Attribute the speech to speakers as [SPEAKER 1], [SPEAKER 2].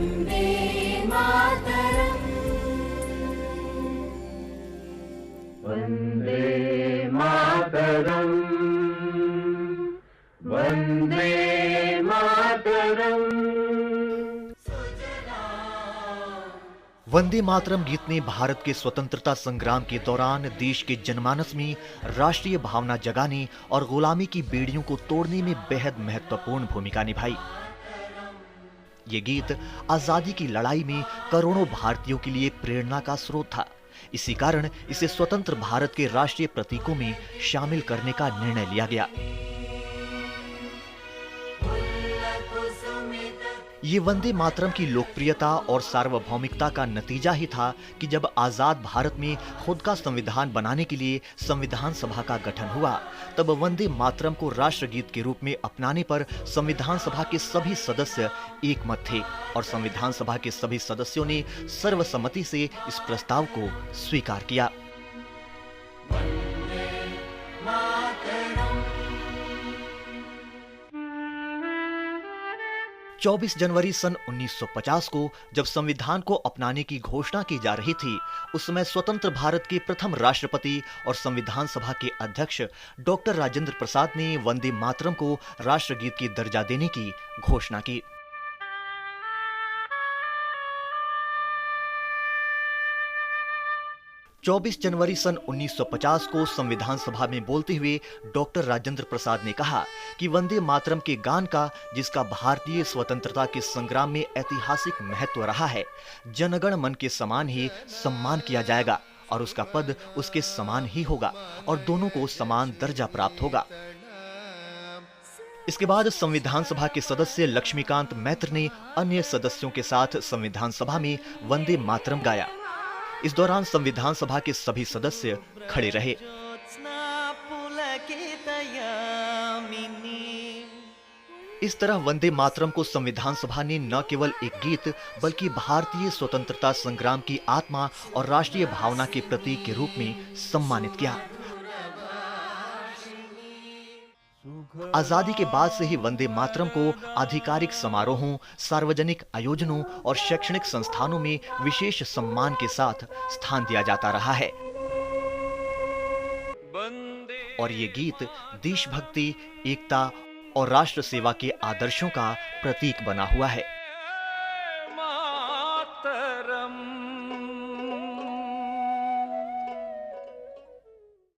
[SPEAKER 1] वन्दे मातरम्
[SPEAKER 2] वन्दे मातरम् वन्दे मातरम्।
[SPEAKER 3] वंदे मातरम गीत ने भारत के स्वतंत्रता संग्राम के दौरान देश के जनमानस में राष्ट्रीय भावना जगाने और गुलामी की बेड़ियों को तोड़ने में बेहद महत्वपूर्ण भूमिका निभाई। ये गीत आजादी की लड़ाई में करोड़ों भारतीयों के लिए प्रेरणा का स्रोत था। इसी कारण इसे स्वतंत्र भारत के राष्ट्रीय प्रतीकों में शामिल करने का निर्णय लिया गया। ये वंदे मातरम की लोकप्रियता और सार्वभौमिकता का नतीजा ही था कि जब आजाद भारत में खुद का संविधान बनाने के लिए संविधान सभा का गठन हुआ, तब वंदे मातरम को राष्ट्रगीत के रूप में अपनाने पर संविधान सभा के सभी सदस्य एकमत थे और संविधान सभा के सभी सदस्यों ने सर्वसम्मति से इस प्रस्ताव को स्वीकार किया। 24 जनवरी सन 1950 को जब संविधान को अपनाने की घोषणा की जा रही थी, उस समय स्वतंत्र भारत के प्रथम राष्ट्रपति और संविधान सभा के अध्यक्ष डॉक्टर राजेंद्र प्रसाद ने वंदे मातरम को राष्ट्रगीत की दर्जा देने की घोषणा की। चौबीस जनवरी सन 1950 को संविधान सभा में बोलते हुए डॉक्टर राजेंद्र प्रसाद ने कहा कि वंदे मातरम के गान का, जिसका भारतीय स्वतंत्रता के संग्राम में ऐतिहासिक महत्व रहा है, जनगण मन के समान ही सम्मान किया जाएगा और उसका पद उसके समान ही होगा और दोनों को समान दर्जा प्राप्त होगा। इसके बाद संविधान सभा के सदस्य लक्ष्मीकांत मैत्र ने अन्य सदस्यों के साथ संविधान सभा में वंदे मातरम गाया। इस दौरान संविधान सभा के सभी सदस्य खड़े रहे। इस तरह वंदे मातरम को संविधान सभा ने न केवल एक गीत बल्कि भारतीय स्वतंत्रता संग्राम की आत्मा और राष्ट्रीय भावना के प्रतीक के रूप में सम्मानित किया। आजादी के बाद से ही वंदे मातरम को आधिकारिक समारोहों, सार्वजनिक आयोजनों और शैक्षणिक संस्थानों में विशेष सम्मान के साथ स्थान दिया जाता रहा है और ये गीत देशभक्ति, एकता और राष्ट्र सेवा के आदर्शों का प्रतीक बना हुआ है।